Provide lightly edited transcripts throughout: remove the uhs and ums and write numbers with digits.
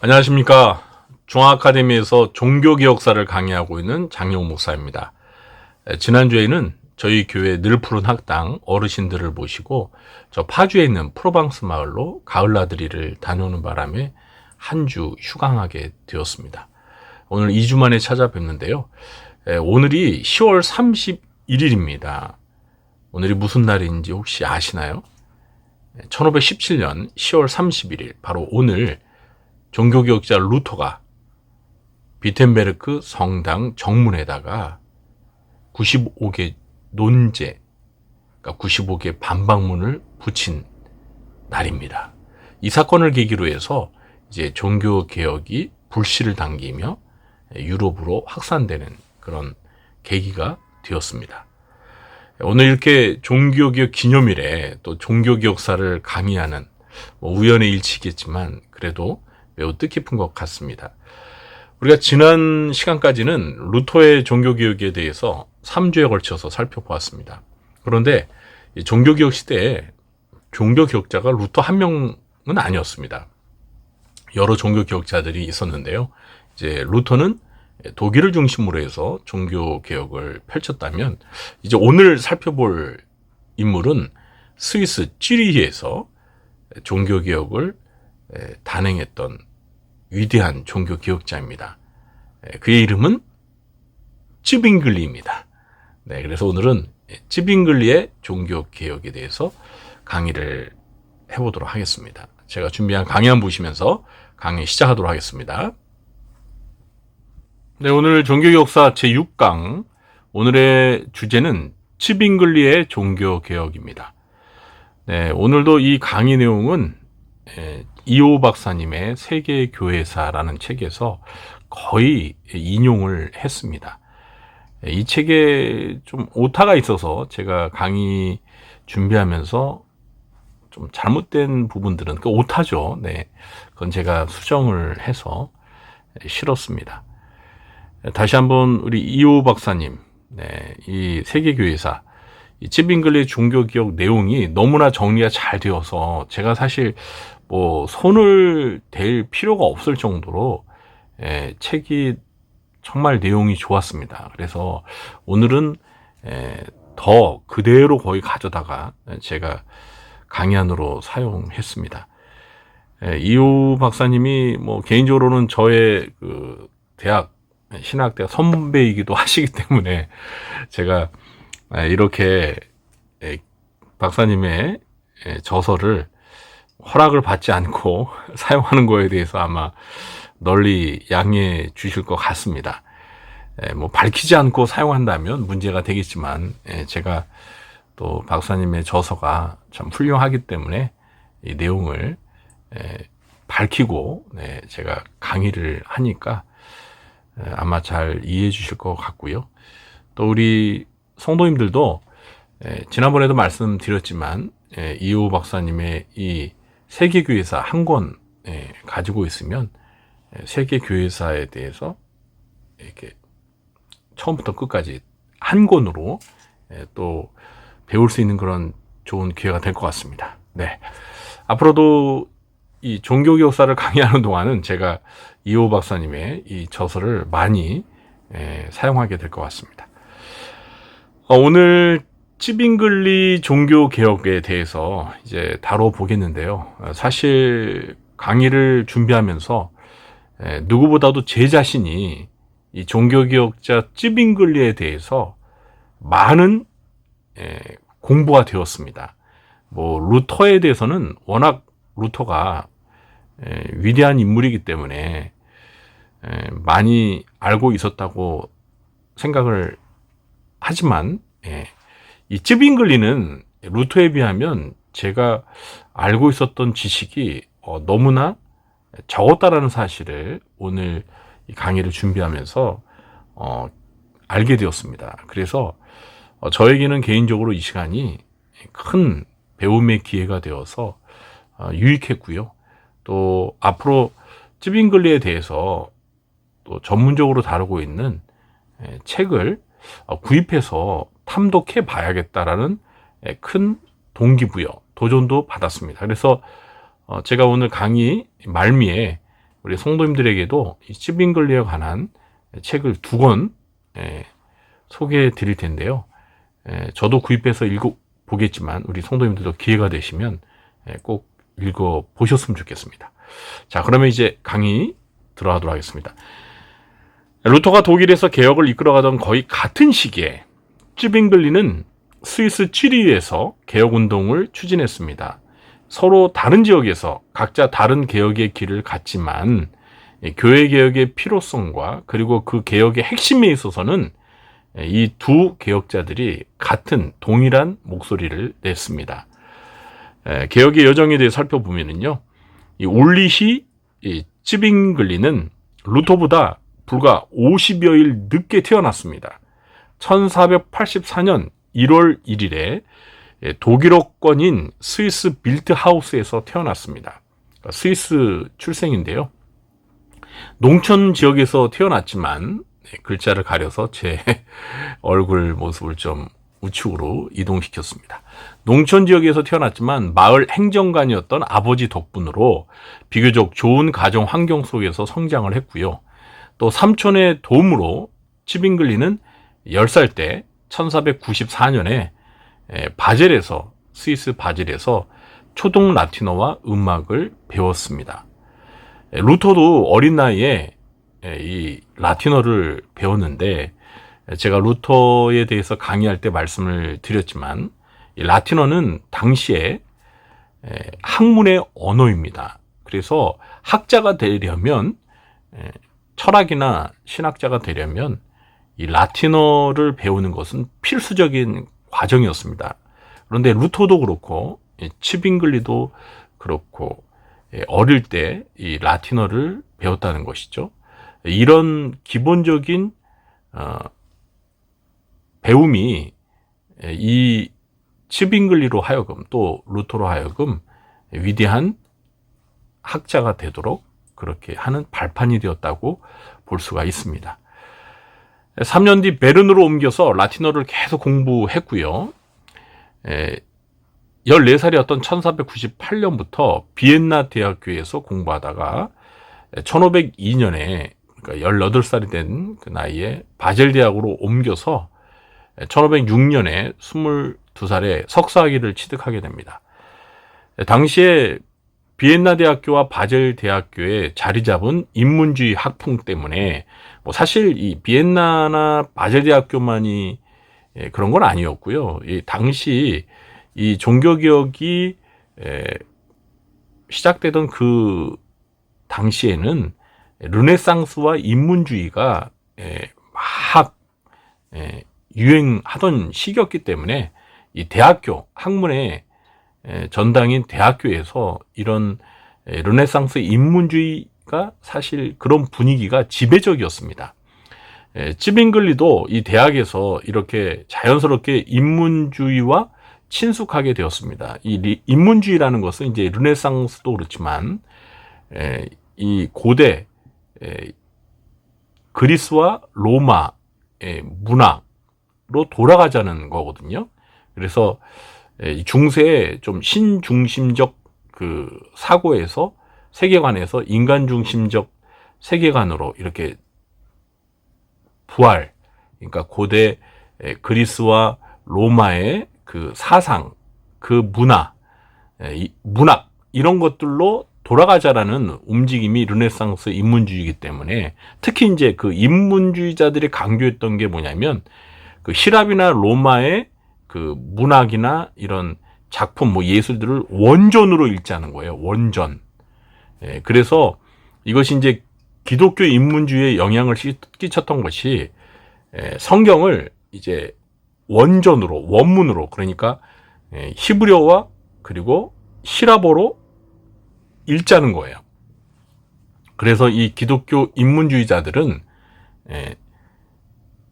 안녕하십니까. 중앙아카데미에서 종교개 역사를 강의하고 있는 장용 목사입니다. 지난주에는 저희 교회 늘푸른 학당 어르신들을 모시고 저 파주에 있는 프로방스 마을로 가을 나들이를 다녀오는 바람에 한 주 휴강하게 되었습니다. 오늘 2주 만에 찾아뵙는데요. 오늘이 10월 31일입니다. 오늘이 무슨 날인지 혹시 아시나요? 1517년 10월 31일, 바로 오늘 종교개혁자 루터가 비텐베르크 성당 정문에다가 95개 논제, 그러니까 95개 반박문을 붙인 날입니다. 이 사건을 계기로 해서 이제 종교개혁이 불씨를 당기며 유럽으로 확산되는 그런 계기가 되었습니다. 오늘 이렇게 종교개혁 기념일에 또 종교개혁사를 강의하는 우연의 일치겠지만 그래도 매우 뜻깊은 것 같습니다. 우리가 지난 시간까지는 루터의 종교개혁에 대해서 3주에 걸쳐서 살펴보았습니다. 그런데 종교개혁 시대에 종교개혁자가 루터 한 명은 아니었습니다. 여러 종교개혁자들이 있었는데요. 이제 루터는 독일을 중심으로 해서 종교개혁을 펼쳤다면, 이제 오늘 살펴볼 인물은 스위스 찌리히에서 종교개혁을 단행했던 위대한 종교개혁자입니다. 그의 이름은 쯔빙글리입니다. 네, 그래서 오늘은 쯔빙글리의 종교개혁에 대해서 강의를 해보도록 하겠습니다. 제가 준비한 강의안 보시면서 강의 시작하도록 하겠습니다. 네, 오늘 종교개혁사 제6강, 오늘의 주제는 쯔빙글리의 종교개혁입니다. 네, 오늘도 이 강의 내용은 이호 박사님의 세계교회사라는 책에서 거의 인용을 했습니다. 이 책에 좀 오타가 있어서 제가 강의 준비하면서 좀 잘못된 부분들은, 그 오타죠. 네, 그건 제가 수정을 해서 실었습니다. 다시 한번 우리 이호 박사님, 네, 이 세계교회사, 이 쯔빙글리 종교개혁 내용이 너무나 정리가 잘 되어서 제가 사실 손을 댈 필요가 없을 정도로 책이 정말 내용이 좋았습니다. 그래서 오늘은 더 그대로 거의 가져다가 제가 강의안으로 사용했습니다. 이호 박사님이 개인적으로는 저의 그 대학 신학대학 선배이기도 하시기 때문에 제가 이렇게 박사님의 저서를 허락을 받지 않고 사용하는 거에 대해서 아마 널리 양해해 주실 것 같습니다. 밝히지 않고 사용한다면 문제가 되겠지만, 제가 또 박사님의 저서가 참 훌륭하기 때문에 이 내용을 밝히고 제가 강의를 하니까 아마 잘 이해해 주실 것 같고요. 또 우리 성도님들도 지난번에도 말씀드렸지만 이호 박사님의 이 세계교회사 한 권 가지고 있으면 세계교회사에 대해서 이렇게 처음부터 끝까지 한 권으로 또 배울 수 있는 그런 좋은 기회가 될 것 같습니다. 네, 앞으로도 이 종교개혁사를 강의하는 동안은 제가 이호 박사님의 이 저서를 많이 사용하게 될 것 같습니다. 오늘 쯔빙글리 종교개혁에 대해서 이제 다뤄보겠는데요. 사실 강의를 준비하면서 누구보다도 제 자신이 이 종교개혁자 쯔빙글리에 대해서 많은 공부가 되었습니다. 루터에 대해서는 워낙 루터가 위대한 인물이기 때문에 많이 알고 있었다고 생각을 하지만, 이 쯔빙글리는 루터에 비하면 제가 알고 있었던 지식이 너무나 적었다라는 사실을 오늘 이 강의를 준비하면서 알게 되었습니다. 그래서 저에게는 개인적으로 이 시간이 큰 배움의 기회가 되어서 유익했고요. 또 앞으로 쯔빙글리에 대해서 또 전문적으로 다루고 있는 책을 구입해서 탐독해 봐야겠다라는 큰 동기부여, 도전도 받았습니다. 그래서 제가 오늘 강의 말미에 우리 성도님들에게도 이 츠빙글리에 관한 책을 2권 소개해 드릴 텐데요. 저도 구입해서 읽어보겠지만 우리 성도님들도 기회가 되시면 꼭 읽어보셨으면 좋겠습니다. 자, 그러면 이제 강의 들어가도록 하겠습니다. 루터가 독일에서 개혁을 이끌어가던 거의 같은 시기에 츠빙글리는 스위스 찌리히에서 개혁운동을 추진했습니다. 서로 다른 지역에서 각자 다른 개혁의 길을 갔지만 교회 개혁의 필요성과 그리고 그 개혁의 핵심에 있어서는 이 두 개혁자들이 같은 동일한 목소리를 냈습니다. 개혁의 여정에 대해 살펴보면요, 이 울리히 츠빙글리는 루터보다 불과 50여일 늦게 태어났습니다. 1484년 1월 1일에 독일어권인 스위스 빌트하우스에서 태어났습니다. 스위스 출생인데요. 농촌 지역에서 태어났지만 글자를 가려서 제 얼굴 모습을 좀 우측으로 이동시켰습니다. 농촌 지역에서 태어났지만 마을 행정관이었던 아버지 덕분으로 비교적 좋은 가정 환경 속에서 성장을 했고요. 또 삼촌의 도움으로 츠빙글리는 10살 때 1494년에 바젤에서 스위스 바젤에서 초동 라틴어와 음악을 배웠습니다. 루터도 어린 나이에 이 라틴어를 배웠는데 제가 루터에 대해서 강의할 때 말씀을 드렸지만 이 라틴어는 당시에 학문의 언어입니다. 그래서 학자가 되려면 철학이나 신학자가 되려면 이 라틴어를 배우는 것은 필수적인 과정이었습니다. 그런데 루터도 그렇고 츠빙글리도 그렇고 어릴 때 이 라틴어를 배웠다는 것이죠. 이런 기본적인 배움이 이 츠빙글리로 하여금 또 루터로 하여금 위대한 학자가 되도록 그렇게 하는 발판이 되었다고 볼 수가 있습니다. 3년 뒤 베른으로 옮겨서 라틴어를 계속 공부했고요. 14살이었던 1498년부터 비엔나 대학교에서 공부하다가 1502년에 그러니까 18살이 된 그 나이에 바젤 대학으로 옮겨서 1506년에 22살에 석사학위를 취득하게 됩니다. 당시에 비엔나 대학교와 바젤 대학교에 자리 잡은 인문주의 학풍 때문에 사실 이 비엔나나 바젤 대학교만이 그런 건 아니었고요. 이 당시 이 종교개혁이 시작되던 그 당시에는 르네상스와 인문주의가 막 유행하던 시기였기 때문에 이 대학교 학문의 전당인 대학교에서 이런 르네상스 인문주의가 사실 그런 분위기가 지배적이었습니다. 츠빙글리도 이 대학에서 이렇게 자연스럽게 인문주의와 친숙하게 되었습니다. 이 인문주의라는 것은 이제 르네상스도 그렇지만 이 고대 그리스와 로마의 문화로 돌아가자는 거거든요. 그래서 중세의 좀 신중심적 그 사고에서 세계관에서 인간 중심적 세계관으로 이렇게 부활, 그러니까 고대 그리스와 로마의 그 사상, 그 문화, 문학 이런 것들로 돌아가자라는 움직임이 르네상스 인문주의이기 때문에 특히 이제 그 인문주의자들이 강조했던 게 뭐냐면 그希腊이나 로마의 그 문학이나 이런 작품 예술들을 원전으로 읽자는 거예요. 원전. 그래서 이것이 이제 기독교 인문주의에 영향을 끼쳤던 것이 성경을 이제 원전으로 원문으로 그러니까 히브리어와 그리고希腊어로 읽자는 거예요. 그래서 이 기독교 인문주의자들은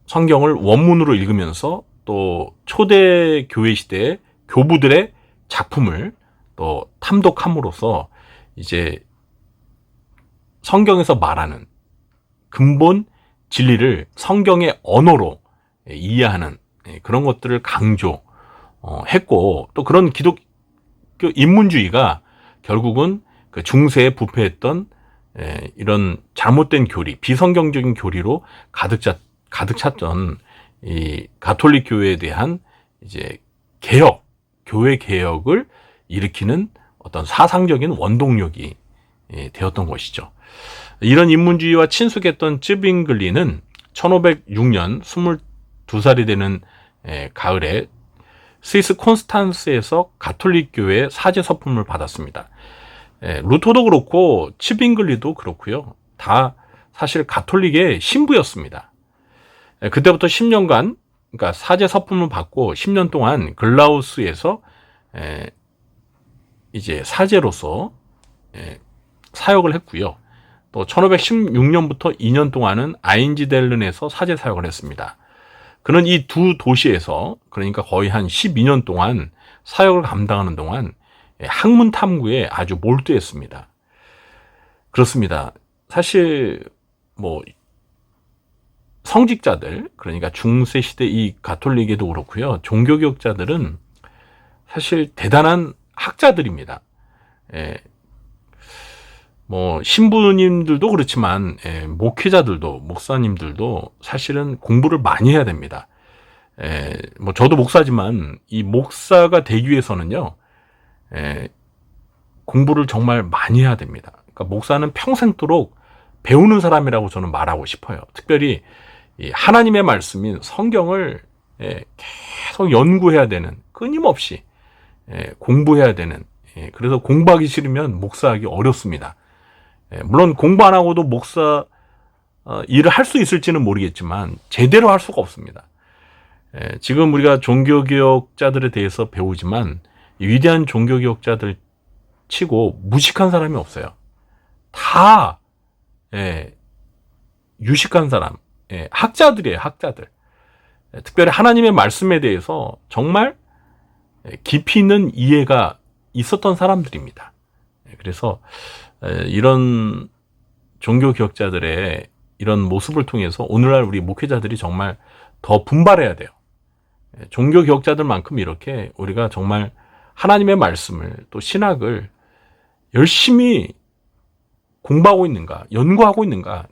성경을 원문으로 읽으면서 또 초대 교회 시대의 교부들의 작품을 또 탐독함으로써 이제 성경에서 말하는 근본 진리를 성경의 언어로 이해하는 그런 것들을 강조했고 또 그런 기독교 인문주의가 결국은 그 중세에 부패했던 이런 잘못된 교리, 비성경적인 교리로 가득 찼던 이 가톨릭 교회에 대한 이제 개혁, 교회 개혁을 일으키는 어떤 사상적인 원동력이 되었던 것이죠. 이런 인문주의와 친숙했던 쯔빙글리는 1506년 22살이 되는 가을에 스위스 콘스탄스에서 가톨릭 교회의 사제 서품을 받았습니다. 루터도 그렇고 츠빙글리도 그렇고요. 다 사실 가톨릭의 신부였습니다. 그때부터 10년간 그러니까 사제 서품을 받고 10년 동안 글라우스에서 이제 사제로서 사역을 했고요. 또 1516년부터 2년 동안은 아인지델른에서 사제 사역을 했습니다. 그는 이 두 도시에서 그러니까 거의 한 12년 동안 사역을 감당하는 동안 학문 탐구에 아주 몰두했습니다. 그렇습니다. 사실 뭐 성직자들, 그러니까 중세 시대 이 가톨릭에도 그렇고요. 종교개혁자들은 사실 대단한 학자들입니다. 뭐 신부님들도 그렇지만 목회자들도, 목사님들도 사실은 공부를 많이 해야 됩니다. 뭐 저도 목사지만 이 목사가 되기 위해서는요, 공부를 정말 많이 해야 됩니다. 그러니까 목사는 평생도록 배우는 사람이라고 저는 말하고 싶어요. 특별히 이 하나님의 말씀인 성경을 계속 연구해야 되는, 끊임없이 공부해야 되는, 그래서 공부하기 싫으면 목사하기 어렵습니다. 물론 공부 안 하고도 목사 일을 할 수 있을지는 모르겠지만 제대로 할 수가 없습니다. 지금 우리가 종교개혁자들에 대해서 배우지만 위대한 종교개혁자들 치고 무식한 사람이 없어요. 다 유식한 사람, 학자들이에요. 학자들. 특별히 하나님의 말씀에 대해서 정말 깊이 있는 이해가 있었던 사람들입니다. 그래서 이런 종교개혁자들의 이런 모습을 통해서 오늘날 우리 목회자들이 정말 더 분발해야 돼요. 종교개혁자들만큼 이렇게 우리가 정말 하나님의 말씀을 또 신학을 열심히 공부하고 있는가, 연구하고 있는가,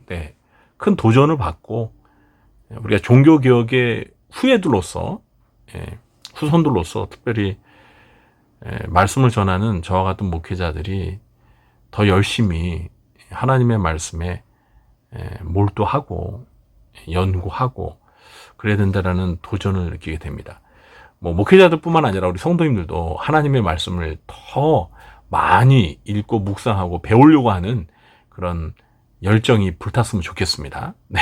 큰 도전을 받고 우리가 종교개혁의 후예들로서, 후손들로서 특별히 말씀을 전하는 저와 같은 목회자들이 더 열심히 하나님의 말씀에 몰두하고 연구하고 그래야 된다라는 도전을 느끼게 됩니다. 뭐 목회자들뿐만 아니라 우리 성도님들도 하나님의 말씀을 더 많이 읽고 묵상하고 배우려고 하는 그런 열정이 불탔으면 좋겠습니다. 네.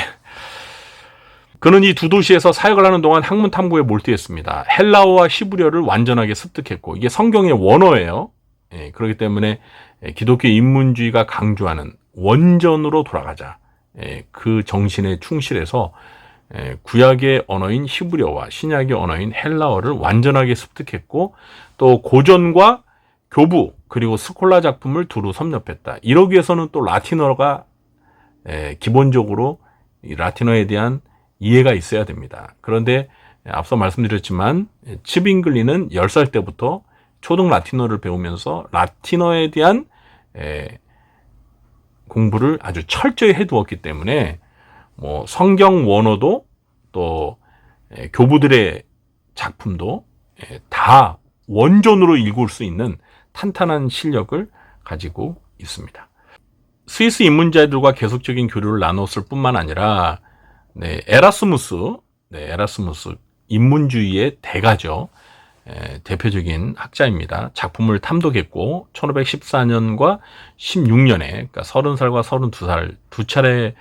그는 이 두 도시에서 사역을 하는 동안 학문 탐구에 몰두했습니다. 헬라어와 히브리어를 완전하게 습득했고 이게 성경의 원어예요. 그렇기 때문에 기독교 인문주의가 강조하는 원전으로 돌아가자. 그 정신에 충실해서 구약의 언어인 히브리어와 신약의 언어인 헬라어를 완전하게 습득했고 또 고전과 교부 그리고 스콜라 작품을 두루 섭렵했다. 이러기 위해서는 또 라틴어가 기본적으로 이 라틴어에 대한 이해가 있어야 됩니다. 그런데 앞서 말씀드렸지만 츠빙글리는 10살 때부터 초등 라틴어를 배우면서 라틴어에 대한 공부를 아주 철저히 해두었기 때문에 뭐 성경 원어도 또 교부들의 작품도 다 원전으로 읽을 수 있는 탄탄한 실력을 가지고 있습니다. 스위스 인문자들과 계속적인 교류를 나눴을 뿐만 아니라 에라스무스 인문주의의 대가죠. 대표적인 학자입니다. 작품을 탐독했고 1514년과 16년에 그러니까 30살과 32살 두 차례에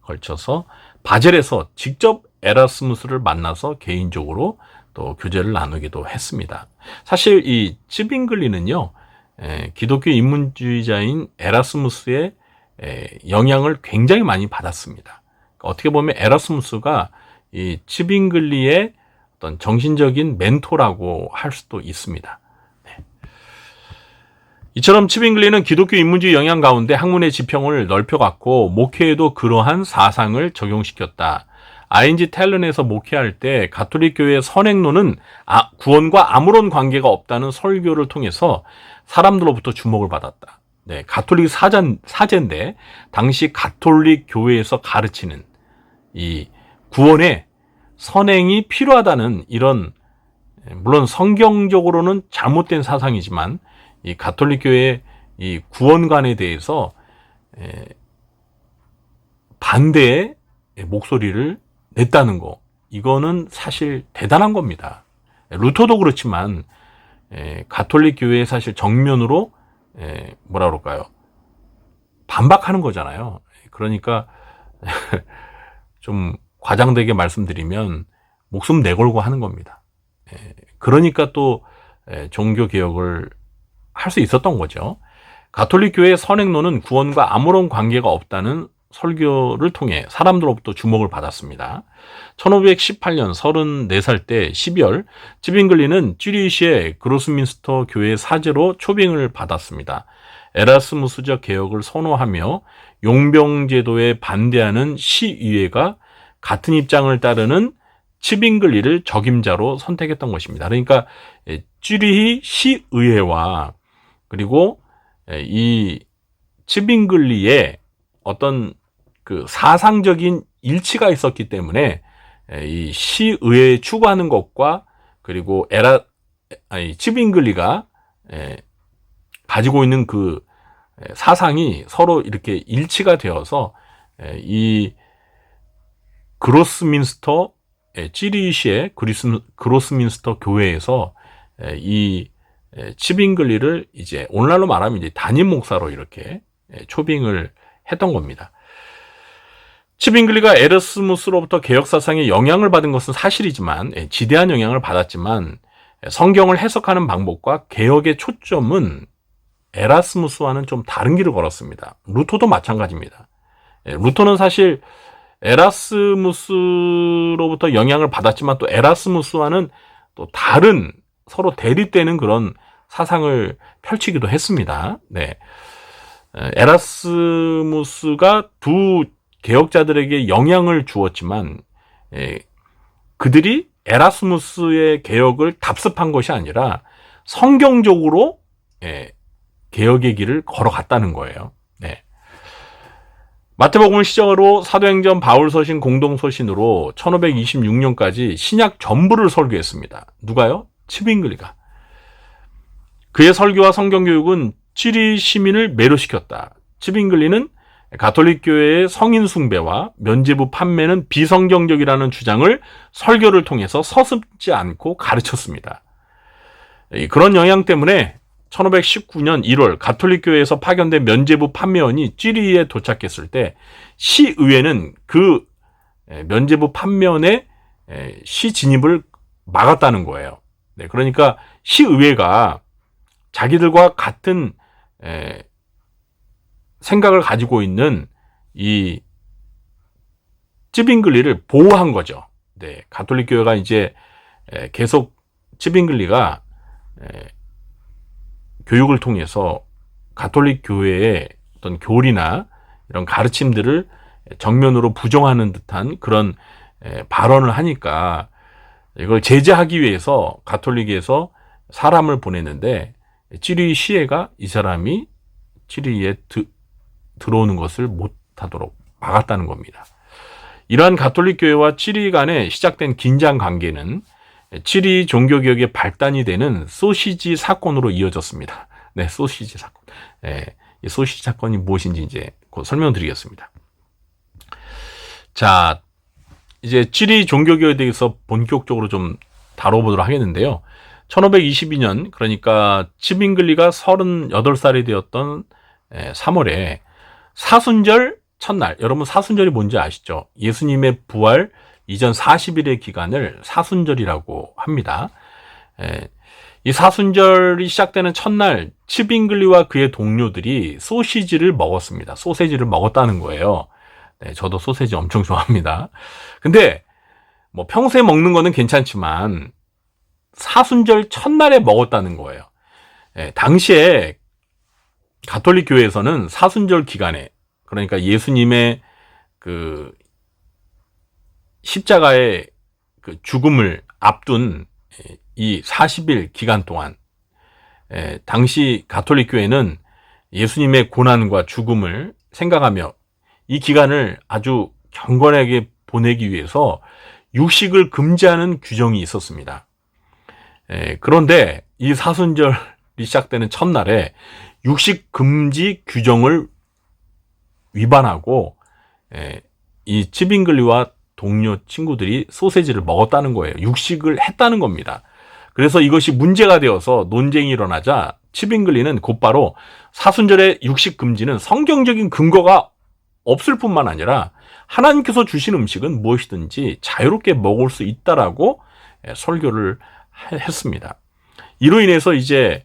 걸쳐서 바젤에서 직접 에라스무스를 만나서 개인적으로 또 교제를 나누기도 했습니다. 사실 이 츠빙글리는요, 기독교 인문주의자인 에라스무스의 영향을 굉장히 많이 받았습니다. 어떻게 보면 에라스무스가 이 츠빙글리의 어떤 정신적인 멘토라고 할 수도 있습니다. 이처럼 츠빙글리는 기독교 인문주의 영향 가운데 학문의 지평을 넓혀갔고 목회에도 그러한 사상을 적용시켰다. 아인지 텔른에서 목회할 때 가톨릭 교회의 선행론은 구원과 아무런 관계가 없다는 설교를 통해서 사람들로부터 주목을 받았다. 네, 가톨릭 사제인데 당시 가톨릭 교회에서 가르치는 이 구원의 선행이 필요하다는 이런, 물론 성경적으로는 잘못된 사상이지만 이 가톨릭 교회의 이 구원관에 대해서 반대의 목소리를 냈다는 거, 이거는 사실 대단한 겁니다. 루터도 그렇지만 가톨릭 교회에 사실 정면으로 뭐라 그럴까요? 반박하는 거잖아요. 그러니까 좀 과장되게 말씀드리면 목숨 내걸고 하는 겁니다. 그러니까 또 종교 개혁을 할 수 있었던 거죠. 가톨릭 교회의 선행론은 구원과 아무런 관계가 없다는 설교를 통해 사람들로부터 주목을 받았습니다. 1518년 34살 때 12월 츠빙글리는 쥐리히시의 그로스민스터 교회 사제로 초빙을 받았습니다. 에라스무스적 개혁을 선호하며 용병제도에 반대하는 시의회가 같은 입장을 따르는 츠빙글리를 적임자로 선택했던 것입니다. 그러니까 쥐리히 시의회와 그리고 이 츠빙글리의 어떤 그 사상적인 일치가 있었기 때문에 이 시의회에 추구하는 것과 그리고 츠빙글리가 가지고 있는 그 사상이 서로 이렇게 일치가 되어서 이 그로스민스터 찌리시의 그로스민스터 교회에서 이 츠빙글리를 이제 오늘날로 말하면 이제 담임 목사로 이렇게 초빙을 했던 겁니다. 츠빙글리가 에르스무스로부터 개혁 사상에 영향을 받은 것은 사실이지만 지대한 영향을 받았지만 성경을 해석하는 방법과 개혁의 초점은 에라스무스와는 좀 다른 길을 걸었습니다. 루터도 마찬가지입니다. 루터는 사실 에라스무스로부터 영향을 받았지만 또 에라스무스와는 또 다른 서로 대립되는 그런 사상을 펼치기도 했습니다. 네. 에라스무스가 두 개혁자들에게 영향을 주었지만 그들이 에라스무스의 개혁을 답습한 것이 아니라 성경적으로 개혁의 길을 걸어갔다는 거예요. 네. 마태복음을 시작으로 사도행전 바울서신 공동서신으로 1526년까지 신약 전부를 설교했습니다. 누가요? 츠빙글리가. 그의 설교와 성경교육은 찌리 시민을 매료시켰다. 츠빙글리는 가톨릭 교회의 성인 숭배와 면죄부 판매는 비성경적이라는 주장을 설교를 통해서 서슴지 않고 가르쳤습니다. 그런 영향 때문에 1519년 1월 가톨릭 교회에서 파견된 면죄부 판매원이 찌리에 도착했을 때 시의회는 그 면죄부 판매원의 시 진입을 막았다는 거예요. 네, 그러니까 시의회가 자기들과 같은 생각을 가지고 있는 이 츠빙글리를 보호한 거죠. 네, 가톨릭 교회가 이제 계속 츠빙글리가 교육을 통해서 가톨릭 교회의 어떤 교리나 이런 가르침들을 정면으로 부정하는 듯한 그런 발언을 하니까 이걸 제재하기 위해서 가톨릭에서 사람을 보냈는데 찌리 시회가 이 사람이 찌리에 들어오는 것을 못하도록 막았다는 겁니다. 이러한 가톨릭 교회와 찌리 간에 시작된 긴장 관계는 찌리 종교개혁의 발단이 되는 소시지 사건으로 이어졌습니다. 네, 소시지 사건. 이 소시지 사건이 무엇인지 이제 곧 설명드리겠습니다. 자, 이제 찌리 종교개혁에 대해서 본격적으로 좀 다뤄보도록 하겠는데요. 1522년, 그러니까 츠빙글리가 38살이 되었던 3월에 사순절 첫날, 여러분 사순절이 뭔지 아시죠? 예수님의 부활 이전 40일의 기간을 사순절이라고 합니다. 이 사순절이 시작되는 첫날 츠빙글리와 그의 동료들이 소시지를 먹었습니다. 소세지를 먹었다는 거예요. 네, 저도 소세지 엄청 좋아합니다. 근데 뭐 평소에 먹는 거는 괜찮지만 사순절 첫날에 먹었다는 거예요. 당시에 가톨릭 교회에서는 사순절 기간에, 그러니까 예수님의 그 십자가의 그 죽음을 앞둔 이 40일 기간 동안 당시 가톨릭 교회는 예수님의 고난과 죽음을 생각하며 이 기간을 아주 경건하게 보내기 위해서 육식을 금지하는 규정이 있었습니다. 그런데 이 사순절이 시작되는 첫날에 육식 금지 규정을 위반하고 이 츠빙글리와 동료 친구들이 소세지를 먹었다는 거예요. 육식을 했다는 겁니다. 그래서 이것이 문제가 되어서 논쟁이 일어나자 츠빙글리는 곧바로 사순절의 육식 금지는 성경적인 근거가 없을 뿐만 아니라 하나님께서 주신 음식은 무엇이든지 자유롭게 먹을 수 있다라고 설교를 했습니다. 이로 인해서 이제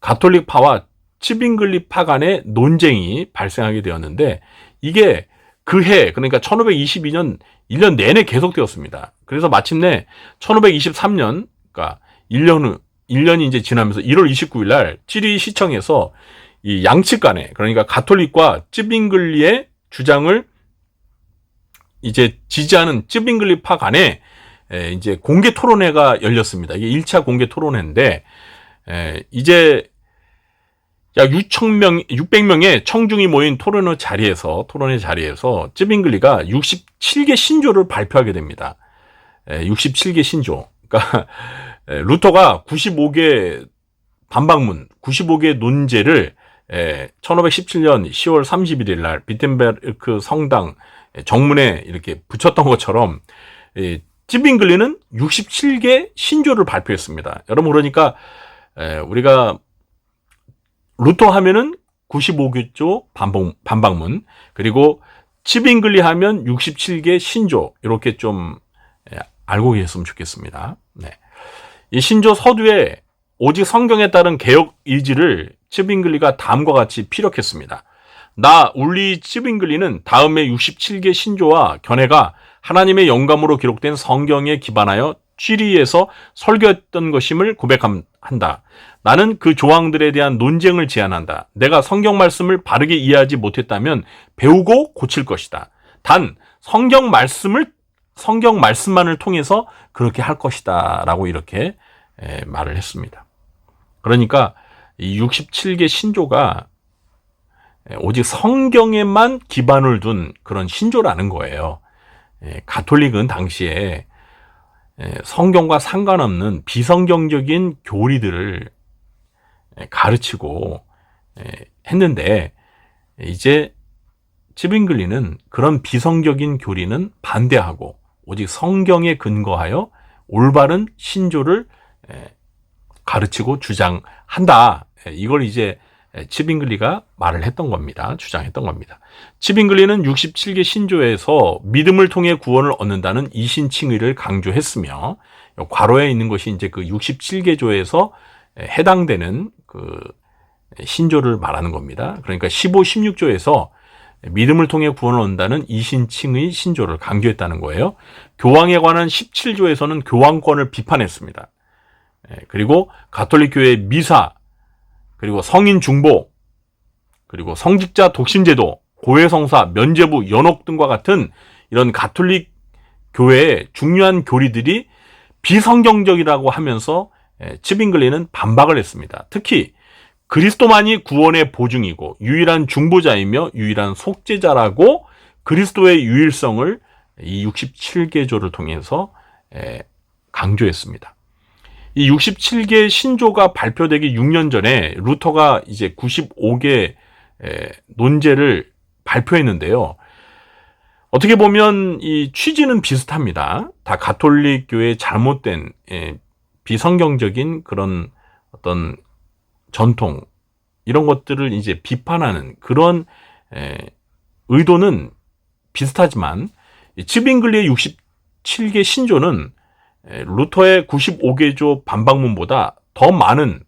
가톨릭파와 츠빙글리파 간의 논쟁이 발생하게 되었는데 이게 그해 그러니까 1522년 1년 내내 계속되었습니다. 그래서 마침내 1523년 그러니까 1년이 이제 지나면서 1월 29일 날 찌리 시청에서 이 양측 간에 그러니까 가톨릭과 츠빙글리의 주장을 이제 지지하는 츠빙글리파 간에 이제 공개 토론회가 열렸습니다. 이게 1차 공개 토론회인데 이제 약 600명의 청중이 모인 토론회 자리에서 츠빙글리가 67개 신조를 발표하게 됩니다. 67개 신조. 그러니까 루터가 95개 반박문, 95개 논제를 1517년 10월 31일 날 비텐베르크 성당 정문에 이렇게 붙였던 것처럼 츠빙글리는 67개 신조를 발표했습니다. 여러분 그러니까 우리가 루터 하면은 95개조 반박문 그리고 츠빙글리 하면 67개 신조 이렇게 좀 알고 계셨으면 좋겠습니다. 네. 이 신조 서두에 오직 성경에 따른 개혁 의지를 츠빙글리가 다음과 같이 피력했습니다. 나 울리 츠빙글리는 다음의 67개 신조와 견해가 하나님의 영감으로 기록된 성경에 기반하여 취리에서 설교했던 것임을 고백한다. 나는 그 조항들에 대한 논쟁을 제안한다. 내가 성경 말씀을 바르게 이해하지 못했다면 배우고 고칠 것이다. 단 성경 말씀만을 통해서 그렇게 할 것이다. 라고 이렇게 말을 했습니다. 그러니까 이 67개 신조가 오직 성경에만 기반을 둔 그런 신조라는 거예요. 가톨릭은 당시에 성경과 상관없는 비성경적인 교리들을 가르치고 했는데 이제 츠빙글리는 그런 비성경적인 교리는 반대하고 오직 성경에 근거하여 올바른 신조를 가르치고 주장한다. 이걸 이제 츠빙글리가 말을 했던 겁니다. 주장했던 겁니다. 츠빙글리는 67개 신조에서 믿음을 통해 구원을 얻는다는 이신칭의를 강조했으며 괄호에 있는 것이 이제 그 67개 조에서 해당되는 그 신조를 말하는 겁니다. 그러니까 15, 16조에서 믿음을 통해 구원을 얻는다는 이신칭의 신조를 강조했다는 거예요. 교황에 관한 17조에서는 교황권을 비판했습니다. 그리고 가톨릭 교회의 미사, 그리고 성인 중보, 그리고 성직자 독신제도, 고해성사, 면죄부, 연옥 등과 같은 이런 가톨릭 교회의 중요한 교리들이 비성경적이라고 하면서 츠빙글리는 반박을 했습니다. 특히 그리스도만이 구원의 보증이고 유일한 중보자이며 유일한 속죄자라고 그리스도의 유일성을 이 67개조를 통해서 강조했습니다. 이 67개 신조가 발표되기 6년 전에 루터가 이제 95개 논제를 발표했는데요. 어떻게 보면 이 취지는 비슷합니다. 다 가톨릭 교회의 잘못된 비성경적인 그런 어떤 전통 이런 것들을 이제 비판하는 그런 의도는 비슷하지만 츠빙글리의 67개 신조는 루터의 95개조 반박문보다 더 많은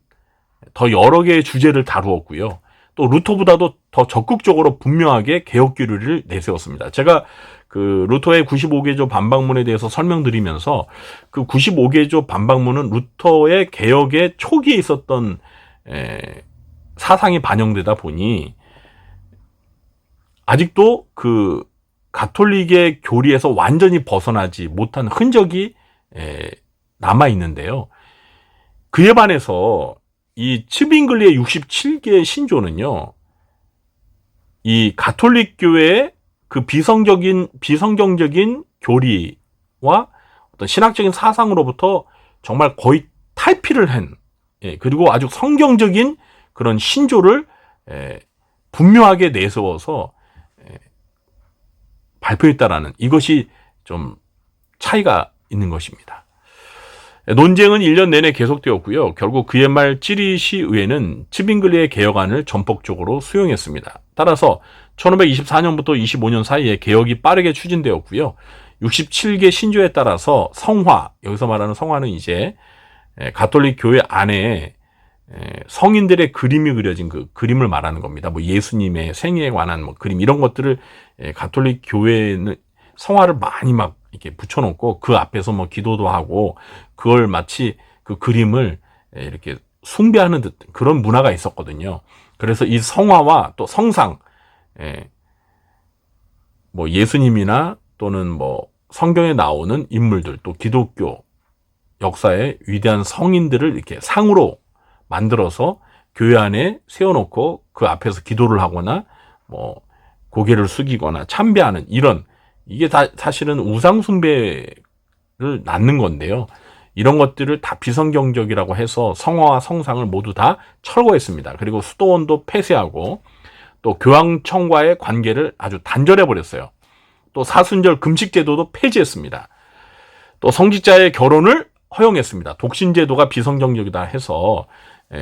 더 여러 개의 주제를 다루었고요. 또 루터보다도 더 적극적으로 분명하게 개혁 교리를 내세웠습니다. 제가 그 루터의 95개조 반박문에 대해서 설명드리면서 그 95개조 반박문은 루터의 개혁의 초기에 있었던 사상이 반영되다 보니 아직도 그 가톨릭의 교리에서 완전히 벗어나지 못한 흔적이 남아 있는데요. 그에 반해서 이 츠빙글리의 67개 신조는요, 이 가톨릭 교회의 그 비성경적인 교리와 어떤 신학적인 사상으로부터 정말 거의 탈피를 한, 그리고 아주 성경적인 그런 신조를 분명하게 내세워서 발표했다라는, 이것이 좀 차이가 있는 것입니다. 논쟁은 1년 내내 계속되었고요. 결국 그해 말 찌리시 의회는 츠빙글리의 개혁안을 전폭적으로 수용했습니다. 따라서 1524년부터 25년 사이에 개혁이 빠르게 추진되었고요. 67개 신조에 따라서 성화, 여기서 말하는 성화는 이제 가톨릭 교회 안에 성인들의 그림이 그려진 그 그림을 말하는 겁니다. 뭐 예수님의 생애에 관한 뭐 그림, 이런 것들을 가톨릭 교회는 성화를 많이 막 이렇게 붙여놓고 그 앞에서 뭐 기도도 하고, 그걸 마치 그 그림을 이렇게 숭배하는 듯 그런 문화가 있었거든요. 그래서 이 성화와 또 성상, 뭐 예수님이나 또는 뭐 성경에 나오는 인물들, 또 기독교 역사의 위대한 성인들을 이렇게 상으로 만들어서 교회 안에 세워놓고 그 앞에서 기도를 하거나 뭐 고개를 숙이거나 참배하는, 이런, 이게 다 사실은 우상 숭배를 낳는 건데요. 이런 것들을 다 비성경적이라고 해서 성화와 성상을 모두 다 철거했습니다. 그리고 수도원도 폐쇄하고, 또 교황청과의 관계를 아주 단절해 버렸어요. 또 사순절 금식 제도도 폐지했습니다. 또 성직자의 결혼을 허용했습니다. 독신 제도가 비성경적이다 해서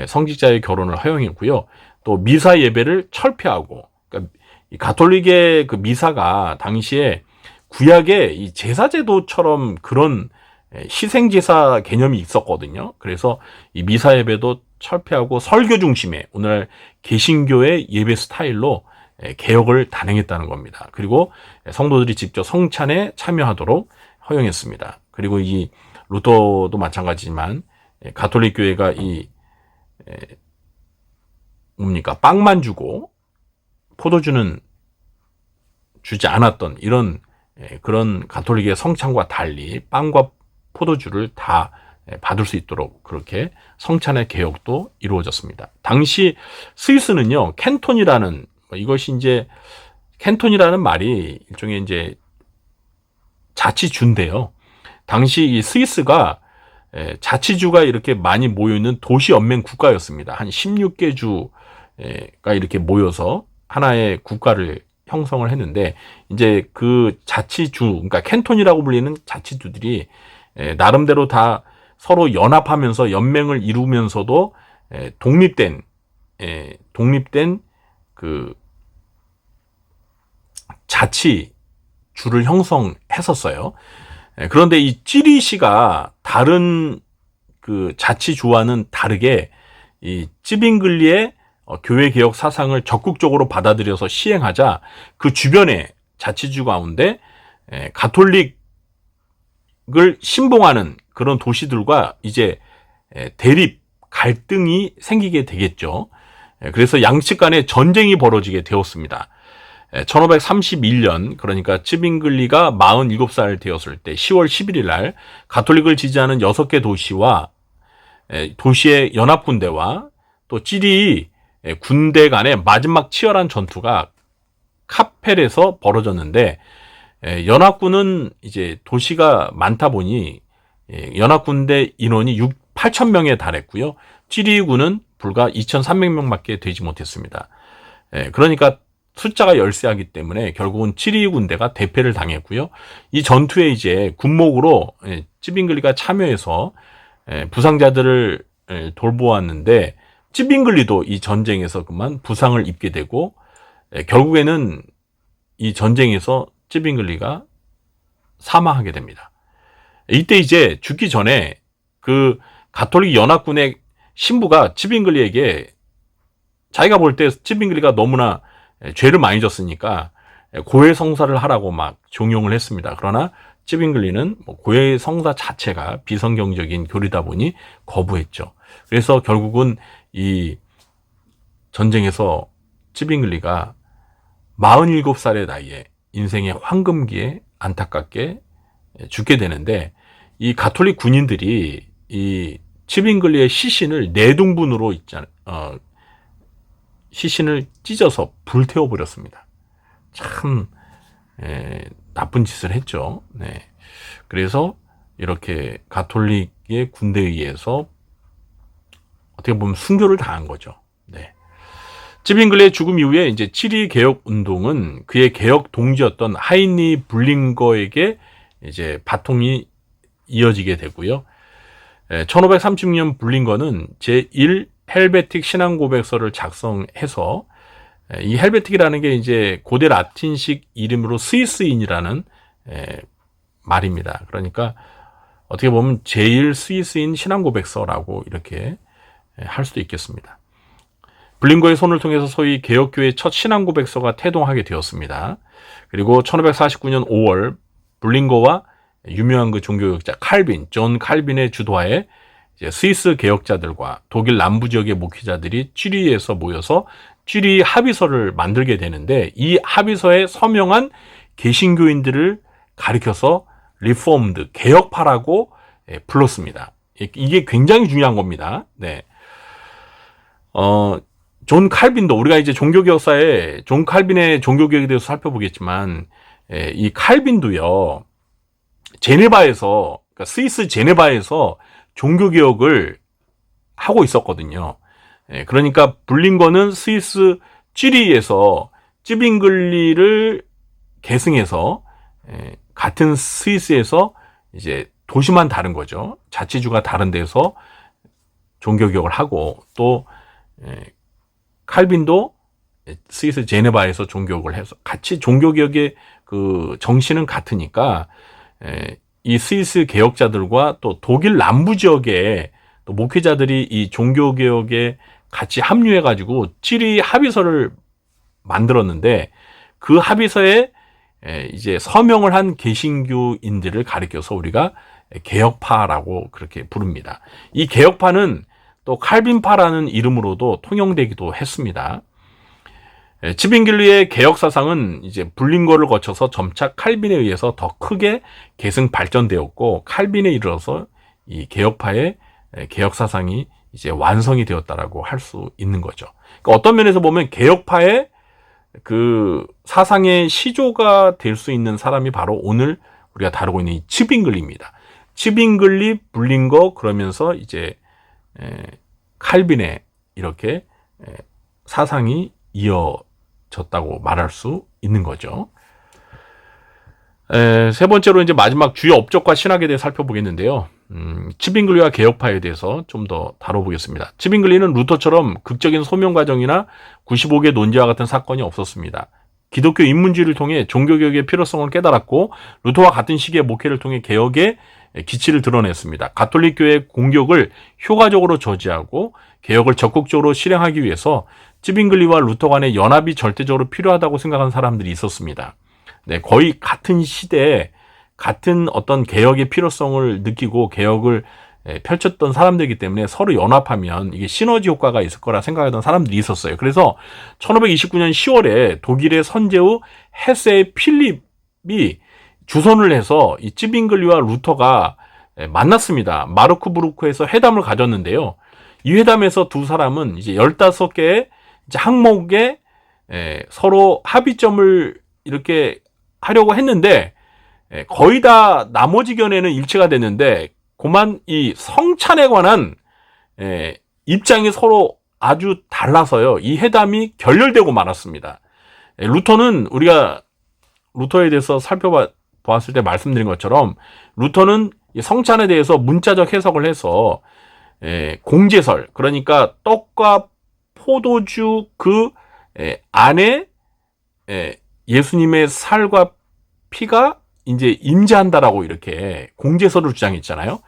성직자의 결혼을 허용했고요. 또 미사 예배를 철폐하고, 그러니까 이 가톨릭의 그 미사가 당시에 구약의 이 제사제도처럼 그런 희생제사 개념이 있었거든요. 그래서 이 미사 예배도 철폐하고 설교 중심의 오늘날 개신교의 예배 스타일로 개혁을 단행했다는 겁니다. 그리고 성도들이 직접 성찬에 참여하도록 허용했습니다. 그리고 이 루터도 마찬가지지만 가톨릭 교회가 이 뭡니까, 빵만 주고 포도주는 주지 않았던 이런 그런 가톨릭의 성찬과 달리 빵과 포도주를 다 받을 수 있도록 그렇게 성찬의 개혁도 이루어졌습니다. 당시 스위스는요, 캔톤이라는, 이것이 이제 캔톤이라는 말이 일종의 이제 자치주인데요. 당시 이 스위스가 자치주가 이렇게 많이 모여있는 도시연맹 국가였습니다. 한 16개 주가 이렇게 모여서 하나의 국가를 형성을 했는데, 이제 그 자치주, 그러니까 캔톤이라고 불리는 자치주들이 나름대로 다 서로 연합하면서 연맹을 이루면서도 독립된 그 자치주를 형성했었어요. 그런데 이 찌리시가 다른 그 자치주와는 다르게 이 찌빙글리의 교회 개혁 사상을 적극적으로 받아들여서 시행하자 그 주변의 자치주 가운데 가톨릭을 신봉하는 그런 도시들과 이제 대립, 갈등이 생기게 되겠죠. 그래서 양측 간에 전쟁이 벌어지게 되었습니다. 1531년, 그러니까 츠빙글리가 47살 되었을 때 10월 11일 날 가톨릭을 지지하는 6개 도시와 도시의 연합군대와 또 찌리 군대 간의 마지막 치열한 전투가 카펠에서 벌어졌는데, 연합군은 이제 도시가 많다 보니 연합군대 인원이 8,000명에 달했고요. 찌리군은 불과 2,300명밖에 되지 못했습니다. 그러니까 숫자가 열세하기 때문에 결국은 찌리 군대가 대패를 당했고요. 이 전투에 이제 군목으로 찌빙글리가 참여해서 부상자들을 돌보았는데, 찌빙글리도 이 전쟁에서 그만 부상을 입게 되고, 결국에는 이 전쟁에서 찌빙글리가 사망하게 됩니다. 이때 이제 죽기 전에 그 가톨릭 연합군의 신부가 찌빙글리에게 자기가 볼 때 찌빙글리가 너무나 죄를 많이 졌으니까 고해 성사를 하라고 막 종용을 했습니다. 그러나 찌빙글리는 고해 성사 자체가 비성경적인 교리다 보니 거부했죠. 그래서 결국은 이 전쟁에서 찌빙글리가 47살의 나이에 인생의 황금기에 안타깝게 죽게 되는데, 이 가톨릭 군인들이 이 츠빙글리의 시신을 4등분으로 시신을 찢어서 불태워 버렸습니다. 참 나쁜 짓을 했죠. 네. 그래서 이렇게 가톨릭의 군대에 의해서 어떻게 보면 순교를 당한 거죠. 네. 츠빙글리의 죽음 이후에 이제 치리 개혁 운동은 그의 개혁 동지였던 하이니 블링거에게 이제 바통이 이어지게 되고요. 1536년 블링거는 제1 헬베틱 신앙 고백서를 작성해서, 이 헬베틱이라는 게 이제 고대 라틴식 이름으로 스위스인이라는 말입니다. 그러니까 어떻게 보면 제1 스위스인 신앙 고백서라고 이렇게 할 수도 있겠습니다. 블링거의 손을 통해서 소위 개혁교회의 첫 신앙 고백서가 태동하게 되었습니다. 그리고 1549년 5월 블링거와 유명한 그 종교개혁자 존 칼빈의 주도하에 이제 스위스 개혁자들과 독일 남부 지역의 목회자들이 쥐리히에서 모여서 쥐리히 합의서를 만들게 되는데, 이 합의서에 서명한 개신교인들을 가리켜서 리폼드, 개혁파라고 불렀습니다. 이게 굉장히 중요한 겁니다. 네. 존 칼빈도, 우리가 이제 종교개혁사에 존 칼빈의 종교개혁에 대해서 살펴보겠지만, 이 칼빈도요, 제네바에서, 그러니까 스위스 제네바에서 종교개혁을 하고 있었거든요. 그러니까 블링거는 스위스 쥐리히에서 츠빙글리를 계승해서 같은 스위스에서 이제 도시만 다른 거죠. 자치주가 다른 데서 종교개혁을 하고, 또 칼빈도 스위스 제네바에서 종교개혁을 해서 같이 종교개혁의 그 정신은 같으니까 이 스위스 개혁자들과 또 독일 남부 지역의 또 목회자들이 이 종교개혁에 같이 합류해가지고 쥐리히 합의서를 만들었는데, 그 합의서에 이제 서명을 한 개신교인들을 가리켜서 우리가 개혁파라고 그렇게 부릅니다. 이 개혁파는 또 칼빈파라는 이름으로도 통용되기도 했습니다. 츠빙글리의 개혁 사상은 이제 블링거를 거쳐서 점차 칼빈에 의해서 더 크게 계승 발전되었고, 칼빈에 이르러서 이 개혁파의 개혁 사상이 이제 완성이 되었다라고 할 수 있는 거죠. 그러니까 어떤 면에서 보면 개혁파의 그 사상의 시조가 될 수 있는 사람이 바로 오늘 우리가 다루고 있는 이 츠빙글리입니다. 츠빙글리, 블링거, 그러면서 이제 칼빈의 이렇게 사상이 이어졌다고 말할 수 있는 거죠. 세 번째로 이제 마지막 주요 업적과 신학에 대해 살펴보겠는데요. 츠빙글리와 개혁파에 대해서 좀 더 다뤄보겠습니다. 츠빙글리는 루터처럼 극적인 소명 과정이나 95개 논제와 같은 사건이 없었습니다. 기독교 인문주의를 통해 종교개혁의 필요성을 깨달았고, 루터와 같은 시기의 목회를 통해 개혁의 기치를 드러냈습니다. 가톨릭 교회의 공격을 효과적으로 저지하고 개혁을 적극적으로 실행하기 위해서 츠빙글리와 루터 간의 연합이 절대적으로 필요하다고 생각한 사람들이 있었습니다. 네, 거의 같은 시대에 같은 어떤 개혁의 필요성을 느끼고 개혁을 펼쳤던 사람들이기 때문에 서로 연합하면 이게 시너지 효과가 있을 거라 생각하던 사람들이 있었어요. 그래서 1529년 10월에 독일의 선제후 헤세의 필립이 주선을 해서 이 츠빙글리와 루터가 만났습니다. 마르크부르크에서 회담을 가졌는데요. 이 회담에서 두 사람은 이제 15개의 이제 항목에 서로 합의점을 이렇게 하려고 했는데, 거의 다 나머지 견해는 일치가 됐는데, 그만 이 성찬에 관한 입장이 서로 아주 달라서요, 이 회담이 결렬되고 말았습니다. 루터는 우리가 루터에 대해서 살펴봤을 때 말씀드린 것처럼, 루터는 이 성찬에 대해서 문자적 해석을 해서 공제설, 그러니까 떡과 포도주 그 안에 예수님의 살과 피가 이제 임재한다라고 이렇게 공제설을 주장했잖아요.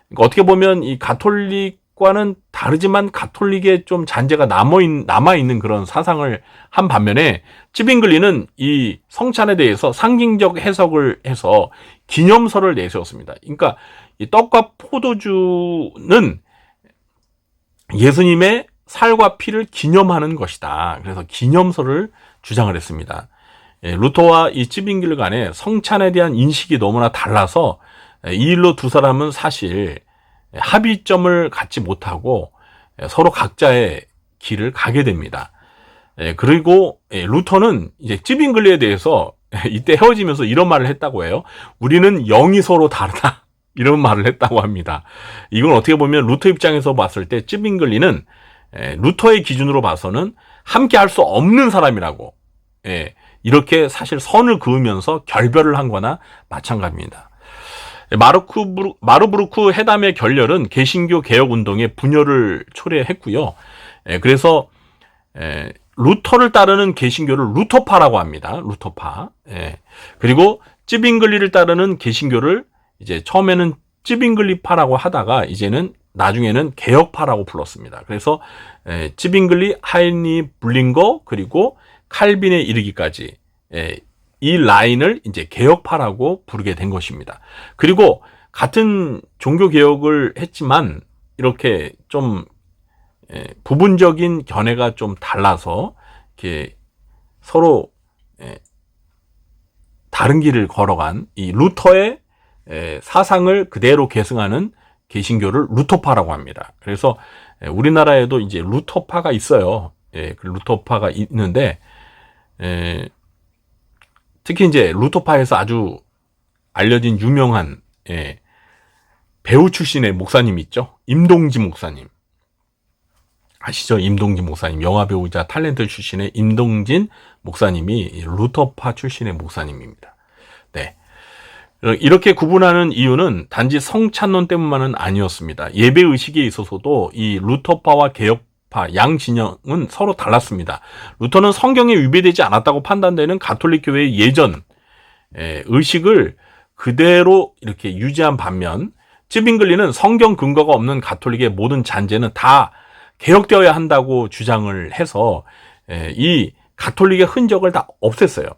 그러니까 어떻게 보면 이 가톨릭과는 다르지만 가톨릭에 좀 잔재가 남아있는 그런 사상을 한 반면에, 츠빙글리는 이 성찬에 대해서 상징적 해석을 해서 기념설을 내세웠습니다. 그러니까 이 떡과 포도주는 예수님의 살과 피를 기념하는 것이다. 그래서 기념설을 주장을 했습니다. 루터와 이 츠빙글리 간에 성찬에 대한 인식이 너무나 달라서 이 일로 두 사람은 사실 합의점을 갖지 못하고 서로 각자의 길을 가게 됩니다. 그리고 루터는 이제 찌빙글리에 대해서 이때 헤어지면서 이런 말을 했다고 해요. 우리는 영이 서로 다르다. 이런 말을 했다고 합니다. 이건 어떻게 보면 루터 입장에서 봤을 때 찌빙글리는 루터의 기준으로 봐서는 함께 할 수 없는 사람이라고 이렇게 사실 선을 그으면서 결별을 한 거나 마찬가지입니다. 마르부르크 회담의 결렬은 개신교 개혁운동의 분열을 초래했고요. 그래서 루터를 따르는 개신교를 루터파라고 합니다. 루터파. 그리고 찌빙글리를 따르는 개신교를 이제 처음에는 찌빙글리파라고 하다가 이제는 나중에는 개혁파라고 불렀습니다. 그래서 찌빙글리, 하인리, 블링거 그리고 칼빈에 이르기까지 이 라인을 이제 개혁파라고 부르게 된 것입니다. 그리고 같은 종교 개혁을 했지만 이렇게 좀 부분적인 견해가 좀 달라서 이렇게 서로 다른 길을 걸어간 이 루터의 사상을 그대로 계승하는 개신교를 루터파라고 합니다. 그래서 우리나라에도 이제 루터파가 있어요. 그 루터파가 있는데 특히 이제 루터파에서 아주 알려진 유명한 배우 출신의 목사님 있죠. 임동진 목사님. 아시죠? 임동진 목사님. 영화 배우자 탤런트 출신의 임동진 목사님이 루터파 출신의 목사님입니다. 네. 이렇게 구분하는 이유는 단지 성찬론 때문만은 아니었습니다. 예배 의식에 있어서도 이 루터파와 개혁파 양 진영은 서로 달랐습니다. 루터는 성경에 위배되지 않았다고 판단되는 가톨릭 교회의 예전 의식을 그대로 이렇게 유지한 반면 찌빙글리는 성경 근거가 없는 가톨릭의 모든 잔재는 다 개혁되어야 한다고 주장을 해서 이 가톨릭의 흔적을 다 없앴어요.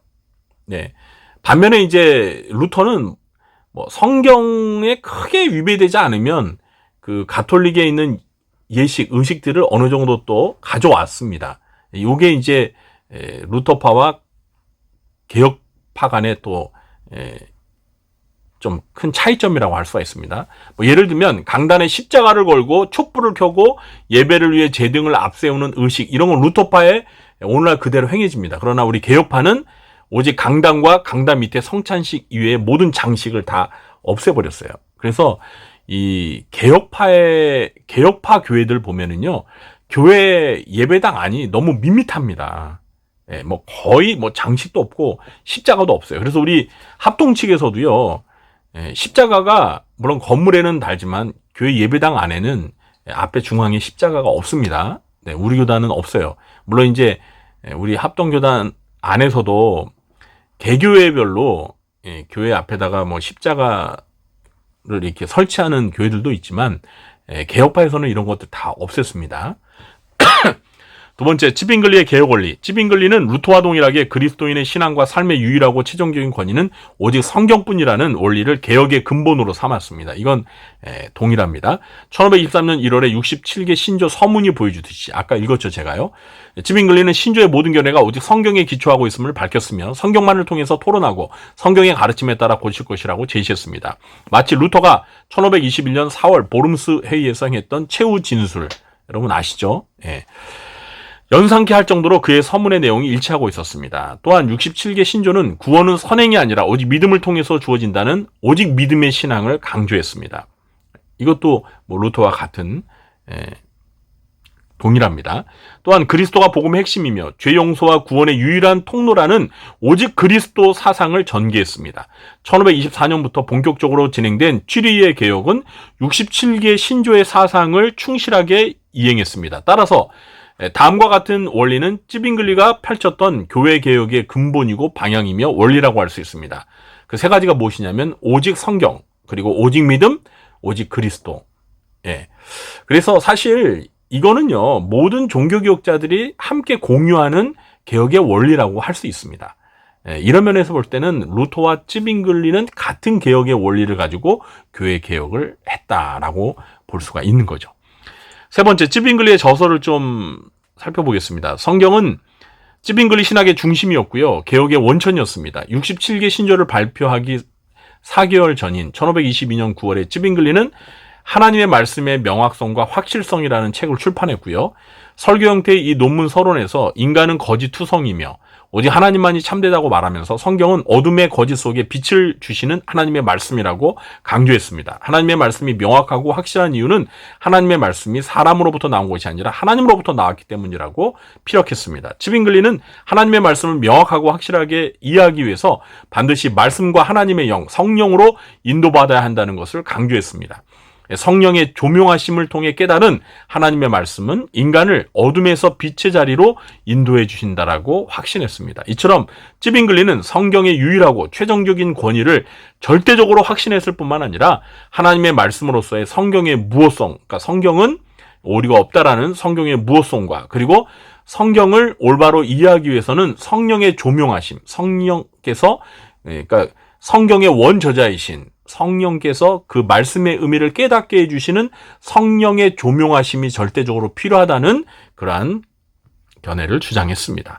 네. 반면에 이제 루터는 뭐 성경에 크게 위배되지 않으면 그 가톨릭에 있는 예식, 의식들을 어느 정도 또 가져왔습니다. 이게 이제 루터파와 개혁파 간의 또 좀 큰 차이점이라고 할 수가 있습니다. 뭐 예를 들면 강단에 십자가를 걸고 촛불을 켜고 예배를 위해 제등을 앞세우는 의식 이런 건 루터파에 오늘날 그대로 행해집니다. 그러나 우리 개혁파는 오직 강단과 강단 밑에 성찬식 이외의 모든 장식을 다 없애버렸어요. 그래서 이 개혁파 교회들 보면은요, 교회 예배당 안이 너무 밋밋합니다. 뭐 거의 뭐 장식도 없고 십자가도 없어요. 그래서 우리 합동 측에서도요, 십자가가 물론 건물에는 달지만 교회 예배당 안에는 앞에 중앙에 십자가가 없습니다. 네, 우리 교단은 없어요. 물론 이제 우리 합동교단 안에서도 개교회별로 교회 앞에다가 뭐 십자가를 이렇게 설치하는 교회들도 있지만 개혁파에서는 이런 것들 다 없앴습니다. 두 번째, 찌빙글리의 개혁 원리. 찌빙글리는 루터와 동일하게 그리스도인의 신앙과 삶의 유일하고 최종적인 권위는 오직 성경뿐이라는 원리를 개혁의 근본으로 삼았습니다. 이건 동일합니다. 1523년 1월에 67개 신조 서문이 보여주듯이 아까 읽었죠, 제가요. 찌빙글리는 신조의 모든 견해가 오직 성경에 기초하고 있음을 밝혔으며 성경만을 통해서 토론하고 성경의 가르침에 따라 고칠 것이라고 제시했습니다. 마치 루터가 1521년 4월 보름스 회의에서 행했던 최후 진술, 여러분 아시죠? 연상케 할 정도로 그의 서문의 내용이 일치하고 있었습니다. 또한 67개 신조는 구원은 선행이 아니라 오직 믿음을 통해서 주어진다는 오직 믿음의 신앙을 강조했습니다. 이것도 뭐 루터와 같은 동일합니다. 또한 그리스도가 복음의 핵심이며 죄 용서와 구원의 유일한 통로라는 오직 그리스도 사상을 전개했습니다. 1524년부터 본격적으로 진행된 취리의 개혁은 67개 신조의 사상을 충실하게 이행했습니다. 따라서 다음과 같은 원리는 찌빙글리가 펼쳤던 교회 개혁의 근본이고 방향이며 원리라고 할 수 있습니다. 그 세 가지가 무엇이냐면 오직 성경, 그리고 오직 믿음, 오직 그리스도. 그래서 사실 이거는요, 모든 종교개혁자들이 함께 공유하는 개혁의 원리라고 할 수 있습니다. 이런 면에서 볼 때는 루터와 찌빙글리는 같은 개혁의 원리를 가지고 교회 개혁을 했다라고 볼 수가 있는 거죠. 세 번째, 찌빙글리의 저서를 좀 살펴보겠습니다. 성경은 찌빙글리 신학의 중심이었고요. 개혁의 원천이었습니다. 67개 신조를 발표하기 4개월 전인 1522년 9월에 찌빙글리는 하나님의 말씀의 명확성과 확실성이라는 책을 출판했고요. 설교 형태의 이 논문 서론에서 인간은 거짓투성이며 오직 하나님만이 참되다고 말하면서 성경은 어둠의 거짓 속에 빛을 주시는 하나님의 말씀이라고 강조했습니다. 하나님의 말씀이 명확하고 확실한 이유는 하나님의 말씀이 사람으로부터 나온 것이 아니라 하나님으로부터 나왔기 때문이라고 피력했습니다. 츠빙글리는 하나님의 말씀을 명확하고 확실하게 이해하기 위해서 반드시 말씀과 하나님의 영, 성령으로 인도받아야 한다는 것을 강조했습니다. 성령의 조명하심을 통해 깨달은 하나님의 말씀은 인간을 어둠에서 빛의 자리로 인도해 주신다라고 확신했습니다. 이처럼 츠빙글리는 성경의 유일하고 최종적인 권위를 절대적으로 확신했을 뿐만 아니라 하나님의 말씀으로서의 성경의 무호성, 그러니까 성경은 오류가 없다라는 성경의 무호성과 그리고 성경을 올바로 이해하기 위해서는 성령의 조명하심, 성령께서 그러니까 성경의 원저자이신 성령께서 그 말씀의 의미를 깨닫게 해주시는 성령의 조명하심이 절대적으로 필요하다는 그러한 견해를 주장했습니다.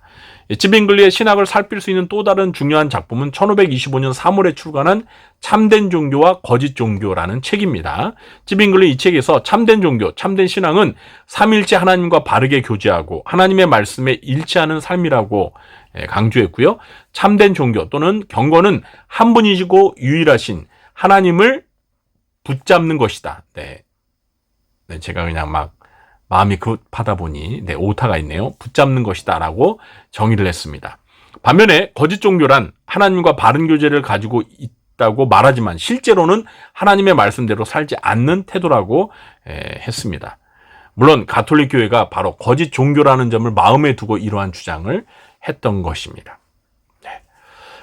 츠빙글리의 신학을 살필 수 있는 또 다른 중요한 작품은 1525년 3월에 출간한 참된 종교와 거짓 종교라는 책입니다. 츠빙글리 이 책에서 참된 종교, 참된 신앙은 삼일체 하나님과 바르게 교제하고 하나님의 말씀에 일치하는 삶이라고 강조했고요. 참된 종교 또는 경건은 한 분이시고 유일하신 하나님을 붙잡는 것이다. 네, 제가 그냥 막 마음이 급하다 보니 오타가 있네요. 붙잡는 것이다 라고 정의를 했습니다. 반면에 거짓 종교란 하나님과 바른 교제를 가지고 있다고 말하지만 실제로는 하나님의 말씀대로 살지 않는 태도라고 했습니다. 물론 가톨릭 교회가 바로 거짓 종교라는 점을 마음에 두고 이러한 주장을 했던 것입니다. 네.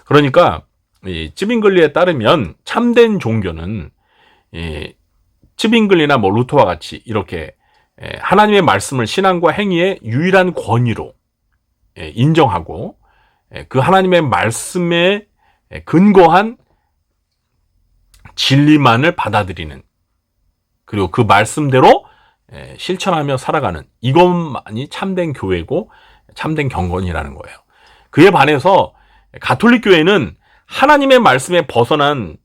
그러니까 이 츠빙글리에 따르면 참된 종교는 츠빙글리나 루터와 같이 이렇게 하나님의 말씀을 신앙과 행위의 유일한 권위로 인정하고 그 하나님의 말씀에 근거한 진리만을 받아들이는 그리고 그 말씀대로 실천하며 살아가는 이것만이 참된 교회고 참된 경건이라는 거예요. 그에 반해서 가톨릭 교회는 하나님의 말씀에 벗어난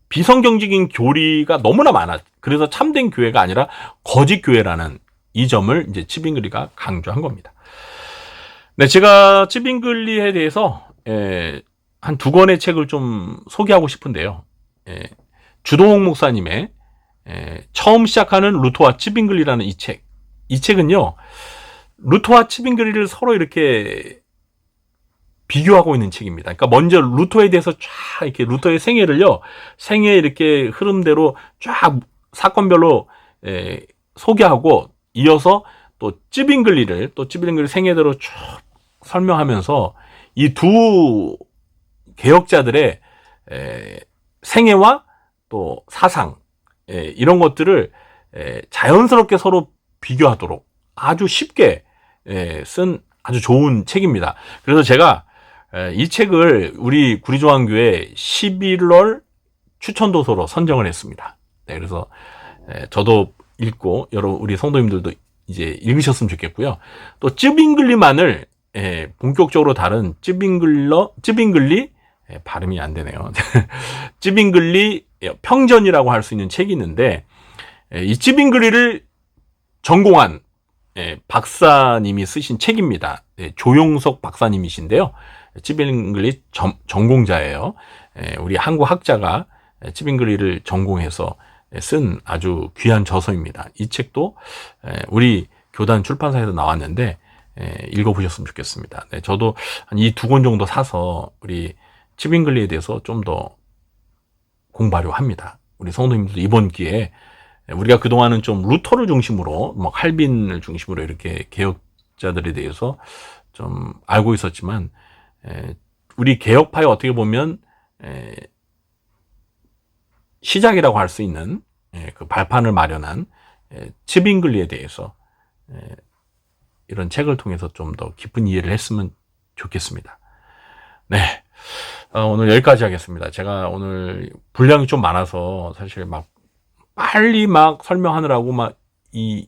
비성경적인 교리가 너무나 많아. 그래서 참된 교회가 아니라 거짓 교회라는 이 점을 이제 츠빙글리가 강조한 겁니다. 네, 제가 츠빙글리에 대해서 한 두 권의 책을 좀 소개하고 싶은데요. 주동욱 목사님의 처음 시작하는 루터와 츠빙글리라는 이 책. 이 책은요, 루터와 츠빙글리를 서로 이렇게 비교하고 있는 책입니다. 그러니까 먼저 루터에 대해서 쫙 이렇게 루터의 생애 이렇게 흐름대로 쫙 사건별로 소개하고 이어서 또 츠빙글리 생애대로 쭉 설명하면서 이 두 개혁자들의 생애와 또 사상 이런 것들을 자연스럽게 서로 비교하도록 아주 쉽게 쓴 아주 좋은 책입니다. 그래서 제가 이 책을 우리 구리조항교회 11월 추천도서로 선정을 했습니다. 네, 그래서 저도 읽고 우리 성도님들도 이제 읽으셨으면 좋겠고요. 또 츠빙글리만을 본격적으로 다룬 츠빙글리 발음이 안 되네요. 츠빙글리 평전이라고 할 수 있는 책이 있는데 이 츠빙글리를 전공한 박사님이 쓰신 책입니다. 조용석 박사님이신데요. 츠빙글리 전공자예요. 우리 한국 학자가 츠빙글리를 전공해서 쓴 아주 귀한 저서입니다. 이 책도 우리 교단 출판사에서 나왔는데 읽어보셨으면 좋겠습니다. 네, 저도 한 이 두 권 정도 사서 우리 츠빙글리에 대해서 좀 더 공부하려고 합니다. 우리 성도님들도 이번 기회에 우리가 그동안은 좀 루터를 중심으로 뭐 칼빈을 중심으로 이렇게 개혁자들에 대해서 좀 알고 있었지만 우리 개혁파에 어떻게 보면 시작이라고 할 수 있는 그 발판을 마련한 츠빙글리에 대해서 이런 책을 통해서 좀 더 깊은 이해를 했으면 좋겠습니다. 네, 오늘 여기까지 하겠습니다. 제가 오늘 분량이 좀 많아서 사실 빨리 설명하느라고 이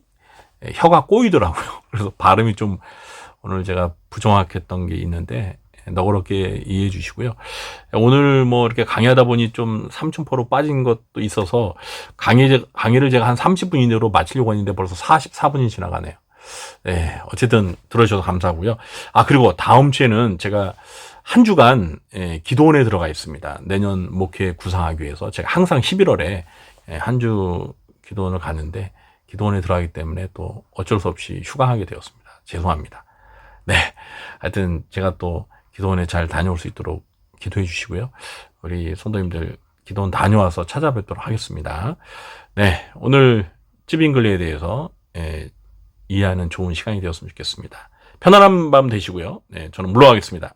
혀가 꼬이더라고요. 그래서 발음이 좀 오늘 제가 부정확했던 게 있는데 너그럽게 이해해 주시고요. 오늘 뭐 이렇게 강의하다 보니 좀 삼천포로 빠진 것도 있어서 강의를 제가 한 30분 이내로 마치려고 했는데 벌써 44분이 지나가네요. 네, 어쨌든 들어주셔서 감사하고요. 그리고 다음 주에는 제가 한 주간 기도원에 들어가 있습니다. 내년 목회 구상하기 위해서 제가 항상 11월에 한 주 기도원을 가는데 기도원에 들어가기 때문에 또 어쩔 수 없이 휴강하게 되었습니다. 죄송합니다. 네, 하여튼 제가 또 기도원에 잘 다녀올 수 있도록 기도해 주시고요. 우리 성도님들 기도원 다녀와서 찾아뵙도록 하겠습니다. 네, 오늘 찌빙글리에 대해서 이해하는 좋은 시간이 되었으면 좋겠습니다. 편안한 밤 되시고요. 네, 저는 물러가겠습니다.